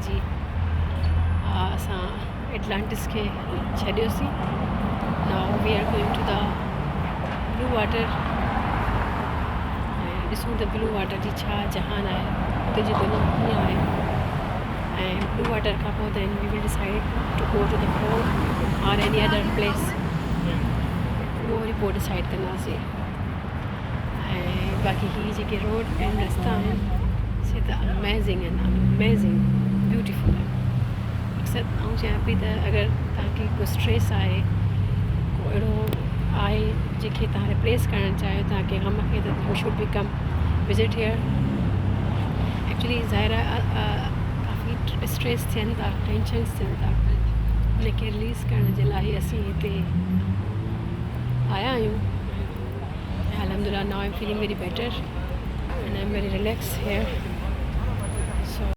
जी असां एटलांटिस खे छॾियोसीं. Now we are going to the blue water ऐं ॾिसूं त ब्लू वाटर जी छा जहान आहे, हुते जी दुनिया कीअं आहे. ऐं ब्लू वाटर खां पोइ then we will decide to go to the fort or any other place. उहो वरी पोइ डिसाइड कंदासीं. ऐं बाक़ी हीअ जेके रोड ऐं रस्ता आहिनि से त अमेज़िंग आहिनि, अमेज़िंग ब्यूटीफुल आहिनि. अक्सर आउं चाहियां पई त अगरि तव्हांखे को स्ट्रेस आहे, को अहिड़ो आहे जंहिंखे तव्हां रिप्लेस करणु चाहियो तव्हांखे गम खे, त यू शुड बी कम विज़िट हियर. एक्चुअली ज़ाहिर आहे काफ़ी स्ट्रेस थियनि था, टेंशन्स थियनि था, उनखे रिलीज़ करण जे लाइ असीं हिते आया आहियूं. Alhamdulillah, now I'm feeling very better and I'm very relaxed here.